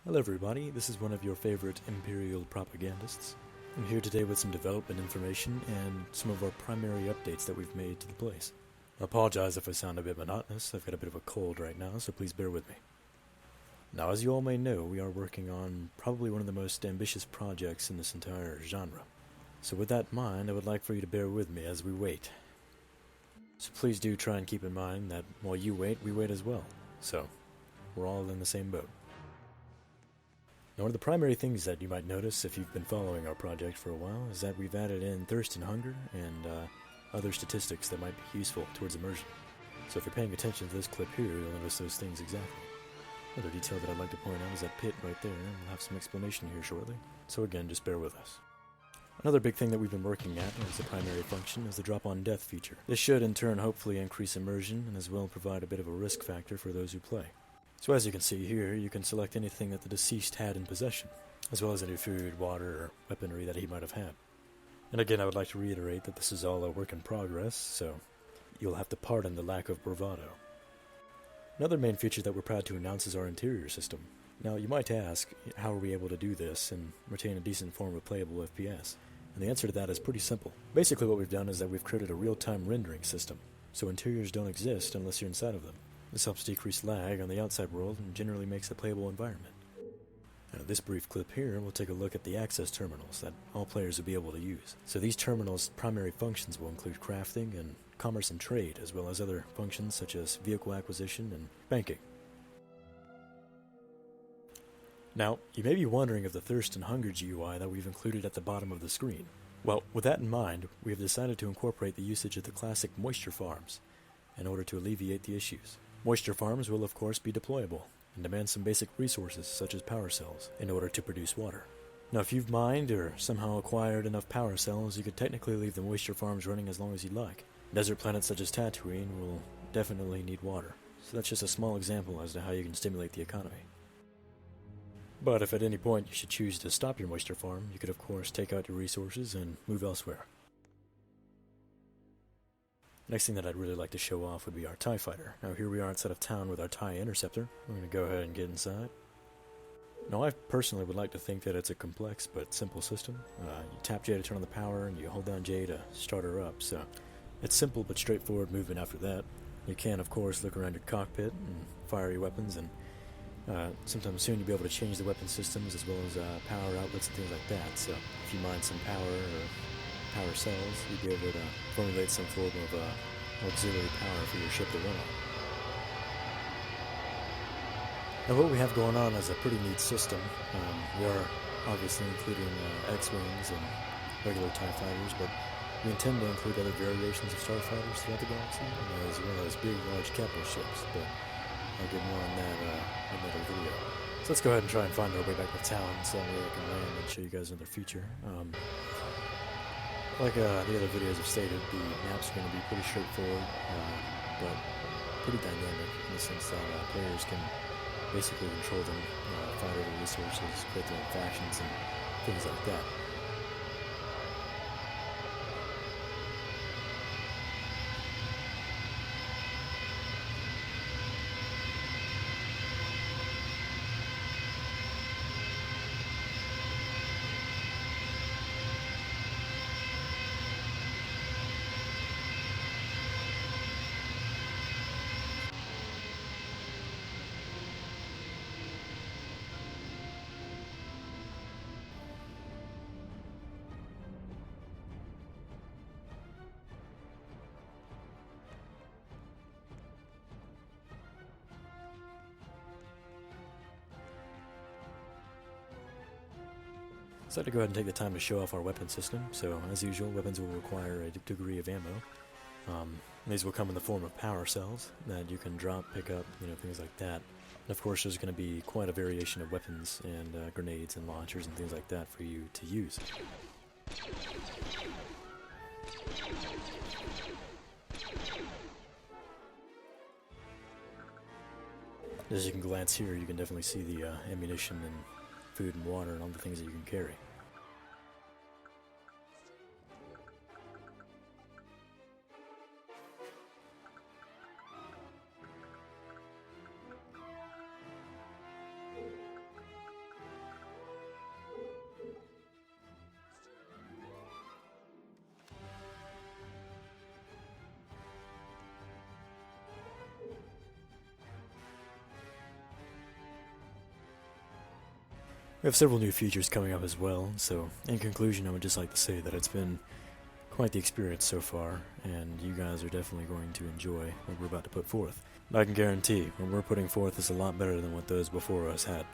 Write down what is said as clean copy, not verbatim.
Hello everybody, this is one of your favorite Imperial propagandists. I'm here today with some development information and some of our primary updates that we've made to the place. I apologize if I sound a bit monotonous, I've got a bit of a cold right now, so please bear with me. Now, as you all may know, we are working on probably one of the most ambitious projects in this entire genre. So with that in mind, I would like for you to bear with me as we wait. So please do try and keep in mind that while you wait, we wait as well. So, we're all in the same boat. Now, one of the primary things that you might notice if you've been following our project for a while is that we've added in thirst and hunger and other statistics that might be useful towards immersion. So if you're paying attention to this clip here, you'll notice those things exactly. Another detail that I'd like to point out is that pit right there, and we'll have some explanation here shortly. So again, just bear with us. Another big thing that we've been working at as a primary function is the drop-on-death feature. This should in turn hopefully increase immersion and as well provide a bit of a risk factor for those who play. So as you can see here, you can select anything that the deceased had in possession, as well as any food, water, or weaponry that he might have had. And again, I would like to reiterate that this is all a work in progress, so you'll have to pardon the lack of bravado. Another main feature that we're proud to announce is our interior system. Now, you might ask, how are we able to do this and retain a decent form of playable FPS? And the answer to that is pretty simple. Basically what we've done is that we've created a real-time rendering system, so interiors don't exist unless you're inside of them. This helps decrease lag on the outside world and generally makes a playable environment. Now, this brief clip here, we'll take a look at the access terminals that all players will be able to use. So these terminals' primary functions will include crafting and commerce and trade, as well as other functions such as vehicle acquisition and banking. Now, you may be wondering of the thirst and hunger GUI that we've included at the bottom of the screen. Well, with that in mind, we have decided to incorporate the usage of the classic moisture farms in order to alleviate the issues. Moisture farms will of course be deployable and demand some basic resources such as power cells in order to produce water. Now if you've mined or somehow acquired enough power cells, you could technically leave the moisture farms running as long as you'd like. Desert planets such as Tatooine will definitely need water, so that's just a small example as to how you can stimulate the economy. But if at any point you should choose to stop your moisture farm, you could of course take out your resources and move elsewhere. Next thing that I'd really like to show off would be our TIE fighter. Now here we are outside of town with our TIE interceptor. We're going to go ahead and get inside. Now I personally would like to think that it's a complex but simple system. You tap J to turn on the power and you hold down J to start her up, so it's simple but straightforward movement after that. You can of course look around your cockpit and fire your weapons, and sometime soon you'll be able to change the weapon systems as well as power outlets and things like that. So if you mine some power or power cells, you'd be able to formulate some form of auxiliary power for your ship to run on. Now what we have going on is a pretty neat system. We are obviously including X-Wings and regular TIE fighters, but we intend to include other variations of starfighters throughout the galaxy, as well as big, large capital ships, but I'll get more on that in another video. So let's go ahead and try and find our way back to town so that way I can land and show you guys another feature. Like the other videos have stated, the maps are going to be pretty straightforward, but pretty dynamic in the sense that players can basically control them, fight over resources, create their own factions, and things like that. So I'd like to go ahead and take the time to show off our weapon system. So as usual, weapons will require a degree of ammo. These will come in the form of power cells that you can drop, pick up, things like that. And of course there's going to be quite a variation of weapons and grenades and launchers and things like that for you to use. As you can glance here, you can definitely see the ammunition and food and water and all the things that you can carry. We have several new features coming up as well, so in conclusion I would just like to say that it's been quite the experience so far, and you guys are definitely going to enjoy what we're about to put forth. I can guarantee what we're putting forth is a lot better than what those before us had.